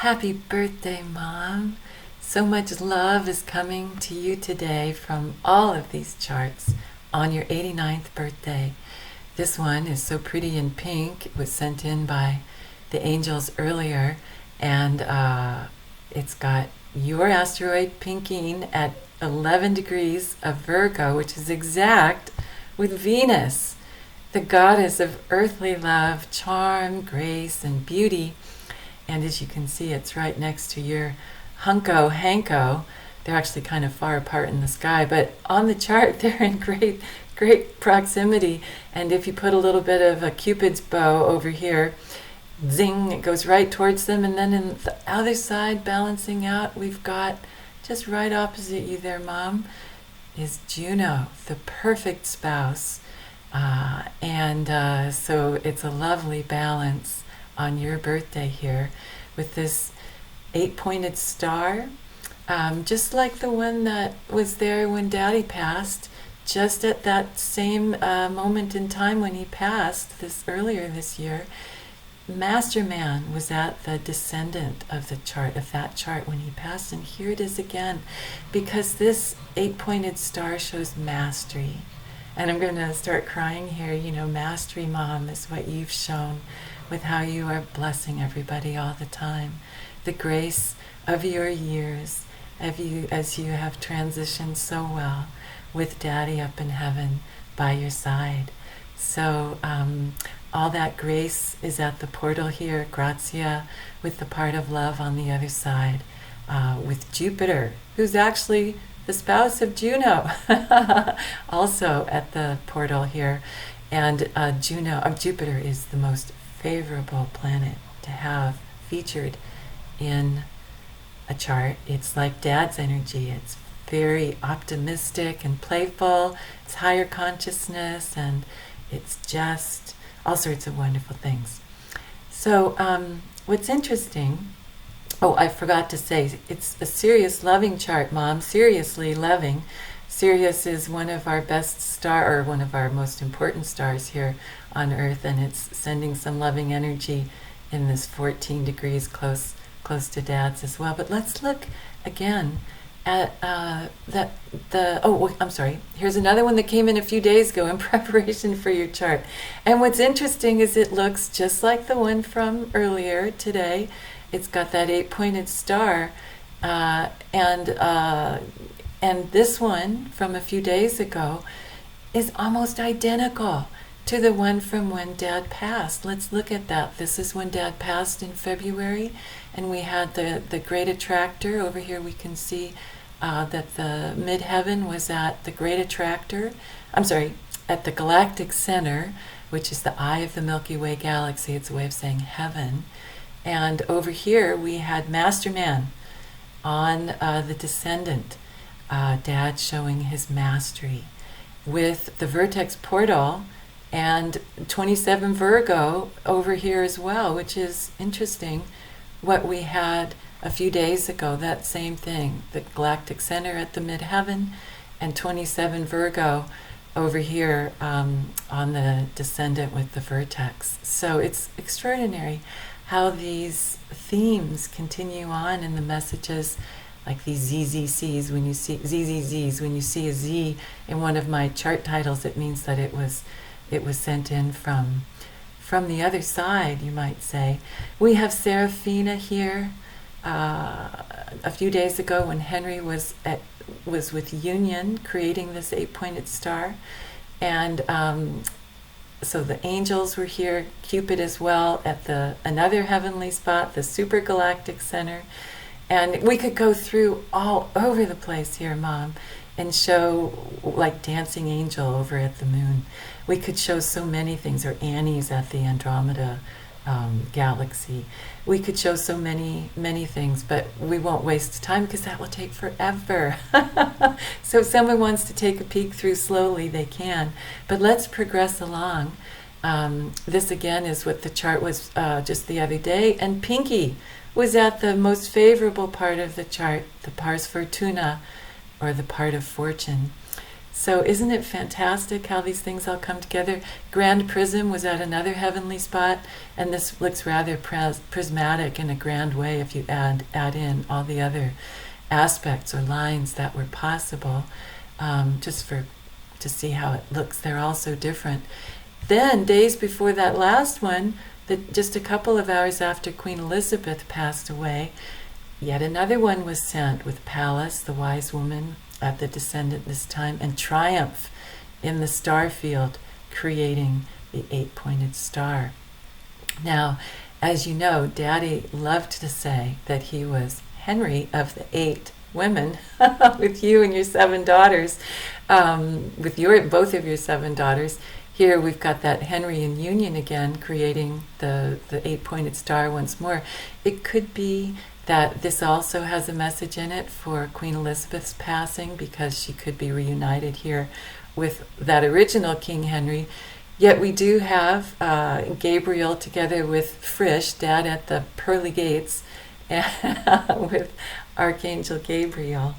Happy birthday, Mom. So much love is coming to you today from all of these charts on your 89th birthday. This one is so pretty in pink. It was sent in by the angels earlier, and it's got your asteroid Pinkie at 11 degrees of Virgo, which is exact with Venus, the goddess of earthly love, charm, grace, and beauty. And as you can see, it's right next to your Hanko. They're actually kind of far apart in the sky, but on the chart, they're in great proximity. And if you put a little bit of a Cupid's bow over here, zing, it goes right towards them. And then in the other side, balancing out, we've got just right opposite you there, Mom, is Juno, the perfect spouse. So it's a lovely balance on your birthday here with this 8-pointed star, just like the one that was there when Daddy passed, just at that same moment in time when he passed earlier this year. Master Man was at the descendant of that chart when he passed, and here it is again, because this 8-pointed star shows mastery. And I'm going to start crying here. Mastery, Mom, is what you've shown with how you are blessing everybody all the time. The grace of your years as you have transitioned so well with Daddy up in heaven by your side. So all that grace is at the portal here, Grazia, with the part of love on the other side, with Jupiter, who's actually the spouse of Juno, also at the portal here. And Jupiter is the most favorable planet to have featured in a chart. It's like Dad's energy. It's very optimistic and playful. It's higher consciousness, and it's just all sorts of wonderful things. So what's interesting, I forgot to say, it's a Sirius loving chart, Mom. Seriously loving. Sirius is one of our one of our most important stars here on Earth, and it's sending some loving energy in this 14 degrees close to Dad's as well. But let's look again at I'm sorry. Here's another one that came in a few days ago in preparation for your chart. And what's interesting is it looks just like the one from earlier today. It's got that 8-pointed star, and this one from a few days ago is almost identical to the one from when Dad passed. Let's look at that. This is when Dad passed in February, and we had the great attractor. Over here we can see that the midheaven was at the great attractor. At the galactic center, which is the eye of the Milky Way galaxy. It's a way of saying heaven. And over here we had Master Man on the descendant, Dad showing his mastery with the vertex portal and 27 Virgo over here as well, which is interesting. What we had a few days ago, that same thing, the galactic center at the midheaven and 27 Virgo over here on the descendant with the vertex. So it's extraordinary how these themes continue on in the messages, like these ZZCs. When you see ZZZs, when you see a Z in one of my chart titles, it means that it was sent in from the other side, you might say. We have Seraphina here. A few days ago, when Henry was with Union, creating this 8-pointed star, and so the angels were here, Cupid as well, at another heavenly spot, the supergalactic center. And we could go through all over the place here, Mom, and show like dancing angel over at the moon. We could show so many things, or Annie's at the Andromeda galaxy. We could show so many things, but we won't waste time because that will take forever. So if someone wants to take a peek through slowly, they can. But let's progress along. This again is what the chart was just the other day, and Pinkie was at the most favorable part of the chart, the pars fortuna, or the part of fortune. So isn't it fantastic how these things all come together? Grand Prism was at another heavenly spot, and this looks rather prismatic in a grand way if you add in all the other aspects or lines that were possible, to see how it looks. They're all so different. Then, days before that last one, just a couple of hours after Queen Elizabeth passed away, yet another one was sent with Pallas, the wise woman, at the descendant this time, and Triumph in the star field, creating the 8-pointed star. Now, as you know, Daddy loved to say that he was Henry of the 8 women, with you and your 7 daughters, with both of your 7 daughters. Here we've got that Henry in union again, creating the 8-pointed star once more. It could be that this also has a message in it for Queen Elizabeth's passing, because she could be reunited here with that original King Henry. Yet we do have Gabriel together with Frisch, Dad at the pearly gates, with Archangel Gabriel.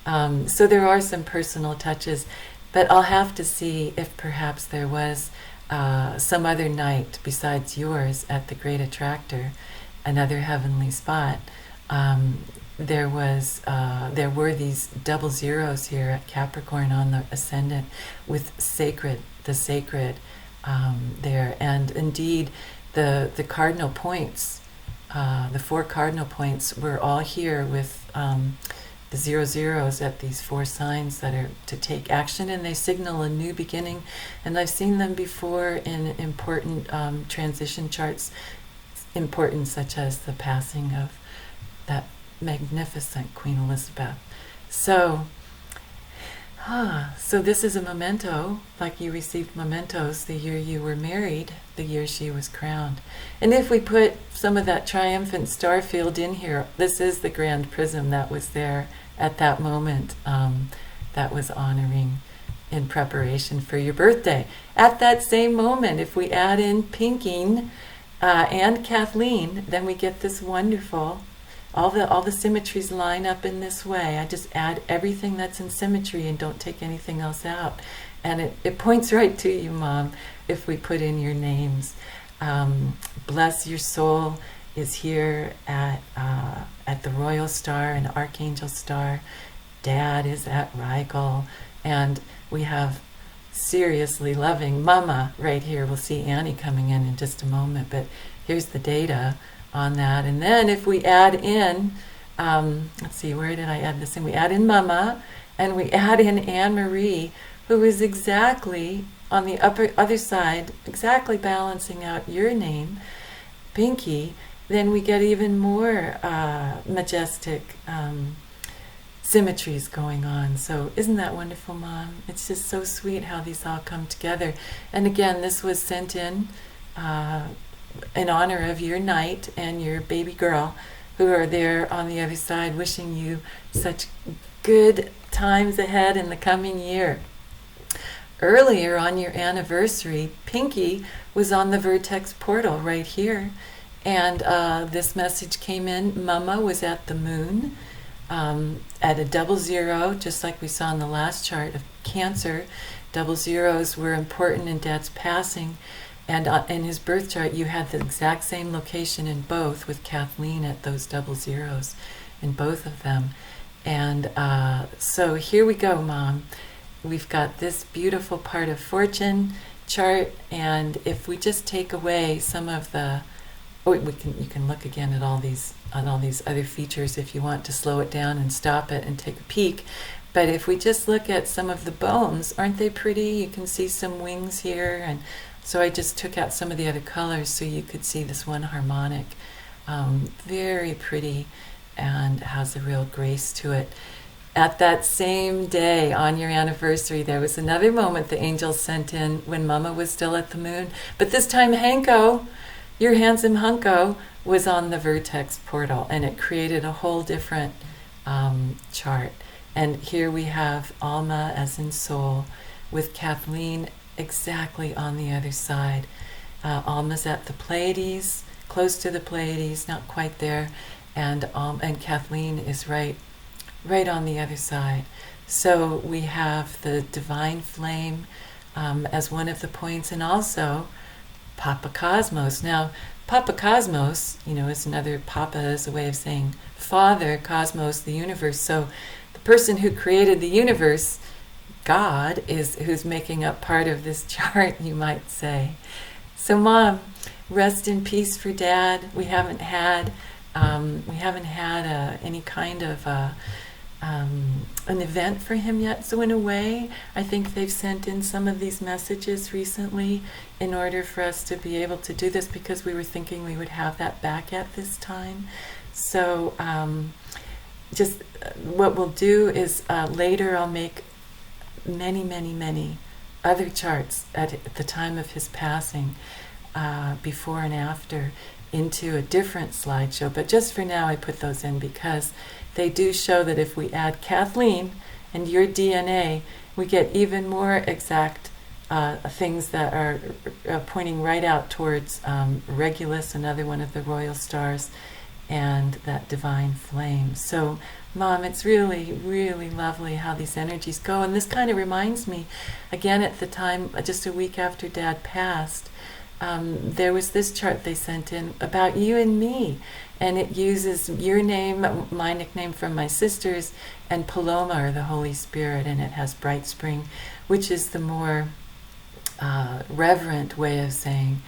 So there are some personal touches, but I'll have to see if perhaps there was some other night besides yours at the Great Attractor, another heavenly spot. There were these double zeros here at Capricorn on the ascendant with the sacred there, and indeed the cardinal points, the 4 cardinal points were all here with the 0 zeros at these 4 signs that are to take action, and they signal a new beginning. And I've seen them before in important transition charts, important such as the passing of that magnificent Queen Elizabeth. So this is a memento, like you received mementos the year you were married, the year she was crowned. And if we put some of that triumphant star field in here, this is the grand prism that was there at that moment, that was honoring in preparation for your birthday. At that same moment, if we add in Pinkie and Kathleen, then we get this wonderful, all the symmetries line up in this way. I just add everything that's in symmetry and don't take anything else out. And it points right to you, Mom, if we put in your names. Bless Your Soul is here at the Royal Star and Archangel Star. Dad is at Rigel. And we have seriously loving Mama right here. We'll see Annie coming in just a moment, but here's the data on that. And then if we add in, let's see, where did I add this in? We add in Mama, and we add in Anne-Marie, who is exactly on the other side, exactly balancing out your name, Pinkie. Then we get even more majestic symmetries going on. So isn't that wonderful, Mom? It's just so sweet how these all come together. And again, this was sent in honor of your knight and your baby girl, who are there on the other side, wishing you such good times ahead in the coming year. Earlier on your anniversary, Pinkie was on the Vertex portal right here, and this message came in. Mama was at the moon, at a 00, just like we saw in the last chart of Cancer. 00s were important in Dad's passing, and in his birth chart you had the exact same location in both, with Kathleen at those 00s in both of them. And so here we go, Mom. We've got this beautiful part of fortune chart, and if we just take away some of the, you can look again at all these other features if you want to slow it down and stop it and take a peek. But if we just look at some of the bones, aren't they pretty? You can see some wings here, and so I just took out some of the other colors so you could see this one harmonic. Very pretty and has a real grace to it. At that same day, on your anniversary, there was another moment the angels sent in when Mama was still at the moon. But this time, Hanko, your handsome hunko, was on the Vertex portal, and it created a whole different chart. And here we have Alma, as in soul, with Kathleen exactly on the other side. Alma's at the Pleiades, close to the Pleiades, not quite there, and Kathleen is right right on the other side. So we have the divine flame as one of the points, and also Papa Cosmos. Now, Papa Cosmos, is another Papa as a way of saying Father, Cosmos, the universe. So the person who created the universe, God, is who's making up part of this chart, you might say. So, Mom, rest in peace for Dad. We haven't had any kind of an event for him yet. So in a way, I think they've sent in some of these messages recently in order for us to be able to do this, because we were thinking we would have that back at this time. So just what we'll do is later I'll make many, many, many other charts at the time of his passing, before and after, into a different slideshow. But just for now, I put those in because they do show that if we add Kathleen and your DNA, we get even more exact things that are pointing right out towards Regulus, another one of the royal stars, and that divine flame. So, Mom, it's really, really lovely how these energies go. And this kind of reminds me, again, at the time, just a week after Dad passed, there was this chart they sent in about you and me, and it uses your name, my nickname from my sisters, and Paloma, or the Holy Spirit, and it has Bright Spring, which is the more reverent way of saying,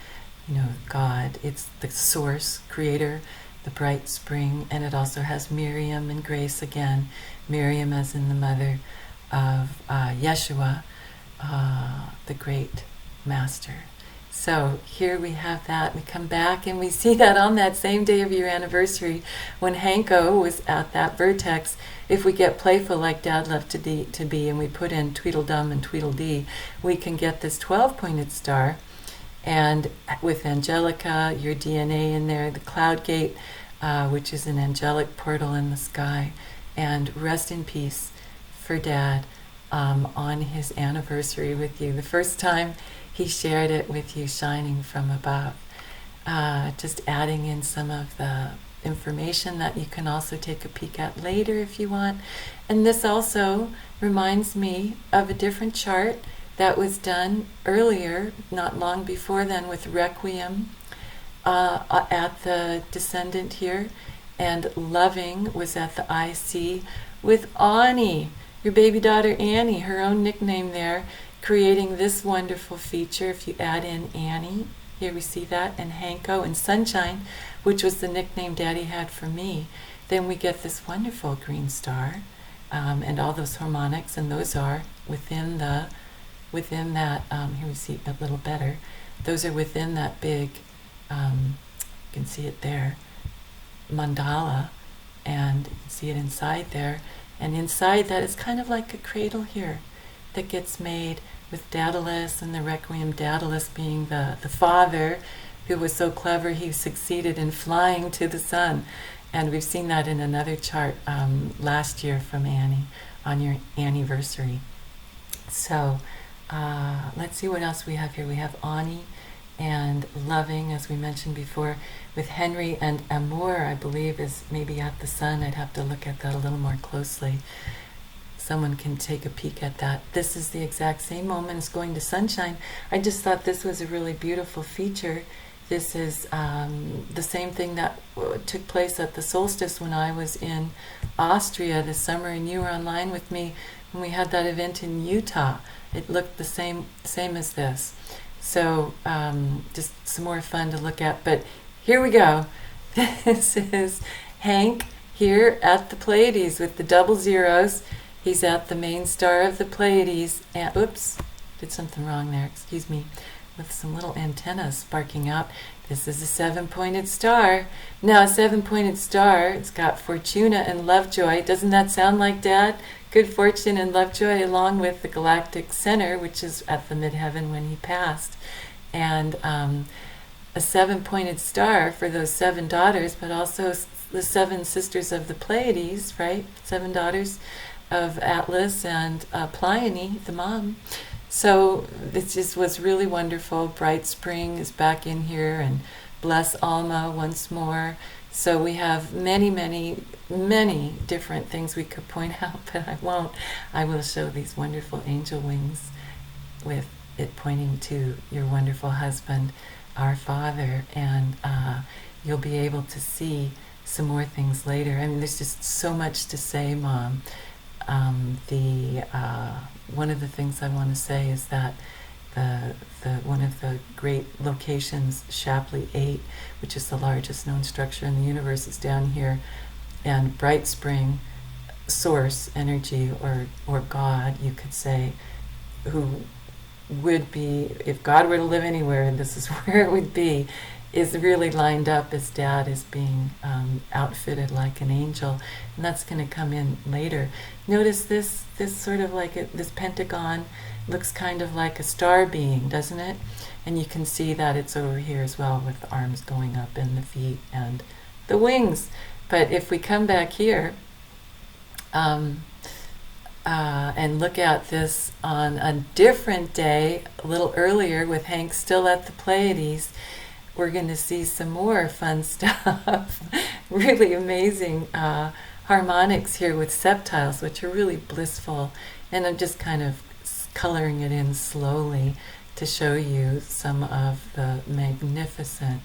God. It's the source, creator, the bright spring, and it also has Miriam and Grace again. Miriam as in the mother of Yeshua, the great master. So here we have that. We come back and we see that on that same day of your anniversary, when Hanko was at that vertex, if we get playful like Dad loved to be, and we put in Tweedledum and Tweedledee, we can get this 12-pointed star. And with Angelica, your DNA in there, the Cloud Gate, which is an angelic portal in the sky. And rest in peace for Dad on his anniversary with you. The first time he shared it with you, shining from above. Just adding in some of the information that you can also take a peek at later if you want. And this also reminds me of a different chart that was done earlier, not long before then, with Requiem at the Descendant here, and Loving was at the IC with Ani, your baby daughter Annie, her own nickname there, creating this wonderful feature. If you add in Annie, here we see that, and Hanko and Sunshine, which was the nickname Daddy had for me, then we get this wonderful green star, and all those harmonics, and those are within that, here we see it a little better, those are within that big, you can see it there, mandala, and you can see it inside there, and inside that is kind of like a cradle here that gets made with Daedalus, and the Requiem Daedalus being the father who was so clever he succeeded in flying to the sun. And we've seen that in another chart last year from Annie on your anniversary. So let's see what else we have here. We have Ani and Loving, as we mentioned before, with Henry, and Amour, I believe, is maybe at the sun. I'd have to look at that a little more closely. Someone can take a peek at that. This is the exact same moment as going to Sunshine. I just thought this was a really beautiful feature. This is the same thing that took place at the solstice when I was in Austria this summer, and you were online with me when we had that event in Utah. It looked the same as this. So just some more fun to look at. But here we go. This is Hank here at the Pleiades with the double zeros. He's at the main star of the Pleiades, and oops, did something wrong there, excuse me, with some little antennas sparking out. This is a 7-pointed star. Now, a 7-pointed star, it's got Fortuna and Lovejoy. Doesn't that sound like Dad? Good fortune and Lovejoy, along with the galactic center, which is at the midheaven when he passed. And a 7-pointed star for those 7 daughters, but also the 7 sisters of the Pleiades, right? 7 daughters of Atlas and Pleione, the mom. So this just was really wonderful. Bright Spring is back in here, and bless Alma once more. So we have many, many, many different things we could point out, but I won't. I will show these wonderful angel wings with it pointing to your wonderful husband, our Father, and you'll be able to see some more things later. I mean, there's just so much to say, Mom. One of the things I want to say is that one of the great locations, Shapley 8, which is the largest known structure in the universe, is down here, and Bright Spring, Source Energy, or God, you could say, who would be, if God were to live anywhere, and this is where it would be, is really lined up as Dad is being outfitted like an angel, and that's going to come in later. Notice this sort of like this pentagon looks kind of like a star being, doesn't it? And you can see that it's over here as well, with the arms going up and the feet and the wings. But if we come back here and look at this on a different day, a little earlier, with Hank still at the Pleiades, we're going to see some more fun stuff. Really amazing harmonics here with septiles, which are really blissful. And I'm just kind of coloring it in slowly to show you some of the magnificent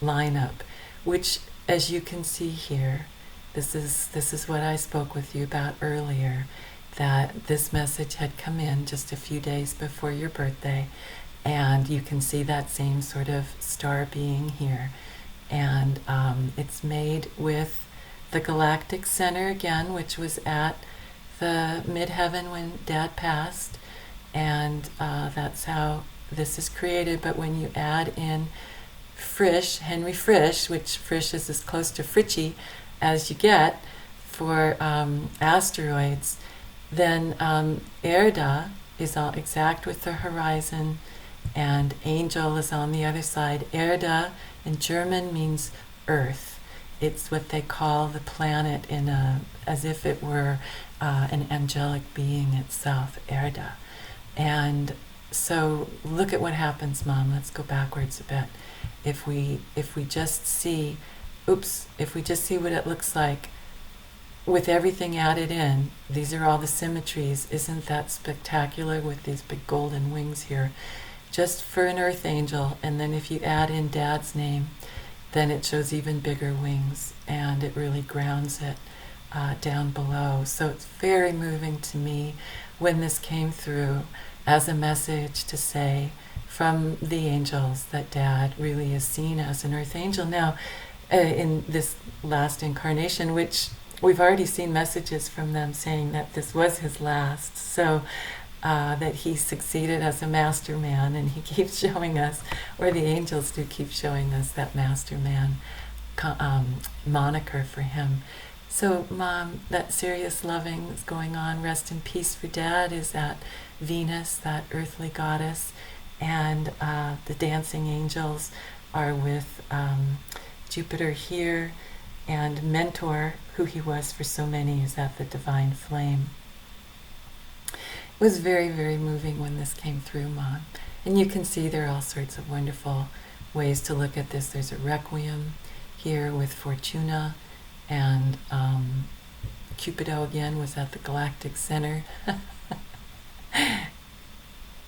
lineup, which, as you can see here, this is what I spoke with you about earlier, that this message had come in just a few days before your birthday, and you can see that same sort of star being here, and it's made with the galactic center again, which was at the midheaven when Dad passed, and that's how this is created. But when you add in Henry Frisch, which Frisch is as close to Fritchie as you get for asteroids, then Erda is all exact with the horizon, and angel is on the other side. Erde in German means earth. It's what they call the planet as if it were an angelic being itself, Erda. And so look at what happens, Mom. Let's go backwards a bit. If we just see, if we just see what it looks like with everything added in, these are all the symmetries. Isn't that spectacular with these big golden wings here? Just for an earth angel, and then if you add in Dad's name, then it shows even bigger wings, and it really grounds it down below. So it's very moving to me when this came through as a message to say from the angels that Dad really is seen as an earth angel. Now, in this last incarnation, which we've already seen messages from them saying that this was his last, so that he succeeded as a master man, and he keeps showing us, or the angels do keep showing us, that master man moniker for him. So, Mom, that serious loving that's going on, rest in peace for Dad, is at Venus, that earthly goddess, and the dancing angels are with Jupiter here, and Mentor, who he was for so many, is at the divine flame. It was very, very moving when this came through, Mom. And you can see there are all sorts of wonderful ways to look at this. There's a requiem here with Fortuna, and Cupido again was at the galactic center.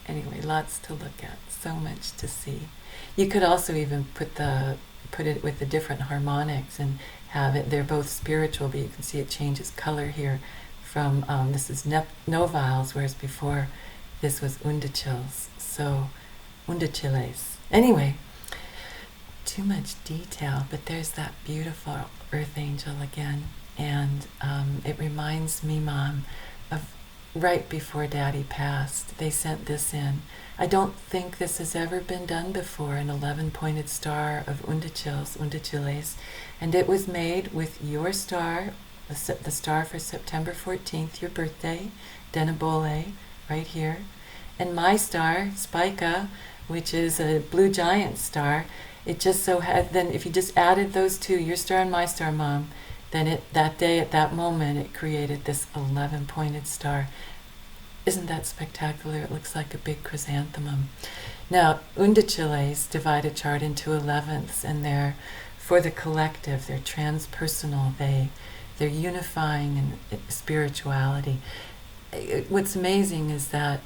Anyway, lots to look at, so much to see. You could also even put it with the different harmonics and have it, they're both spiritual, but you can see it changes color here from, this is noviles, whereas before this was undachils, so undachiles. Anyway, too much detail, but there's that beautiful earth angel again, and it reminds me, Mom, of right before Daddy passed. They sent this in. I don't think this has ever been done before, an 11-pointed star of undachiles, and it was made with your star, the star for September 14th, your birthday, Denebole, right here, and my star, Spica, which is a blue giant star. It just so had, then if you just added those two, your star and my star, Mom, then that day, at that moment, it created this 11-pointed star. Isn't that spectacular? It looks like a big chrysanthemum. Now, undachiles divide a chart into 11ths, and they're for the collective. They're transpersonal. They're unifying in spirituality. What's amazing is that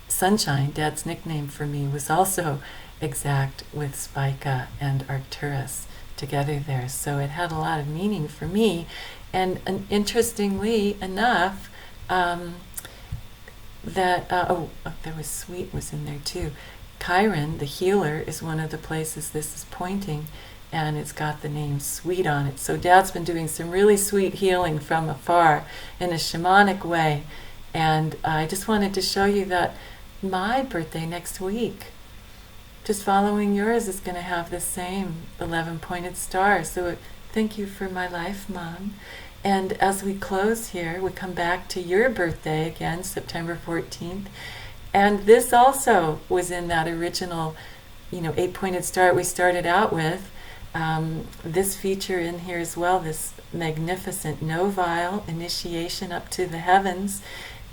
Sunshine, Dad's nickname for me, was also exact with Spica and Arcturus together there. So it had a lot of meaning for me. And interestingly enough, there was Sweet was in there too. Chiron, the healer, is one of the places this is pointing, and it's got the name Sweet on it. So Dad's been doing some really sweet healing from afar in a shamanic way. And I just wanted to show you that my birthday next week, just following yours, is going to have the same 11-pointed star. So thank you for my life, Mom. And as we close here, we come back to your birthday again, September 14th. And this also was in that original, 8-pointed star we started out with. This feature in here as well, this magnificent novile initiation up to the heavens.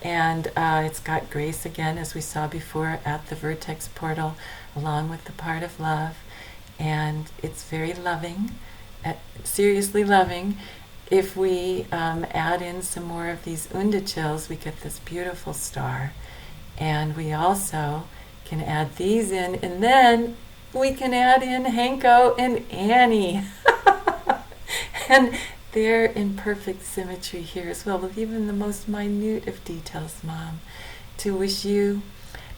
And it's got grace again, as we saw before, at the vertex portal, along with the part of love. And it's very loving, seriously loving. If we add in some more of these undachils, we get this beautiful star. And we also can add these in, and then we can add in Hanko and Annie. And they're in perfect symmetry here as well, with even the most minute of details, Mom. To wish you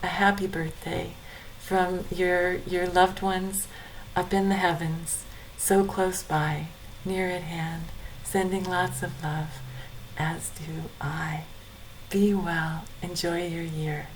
a happy birthday from your loved ones up in the heavens, so close by, near at hand, sending lots of love, as do I. Be well. Enjoy your year.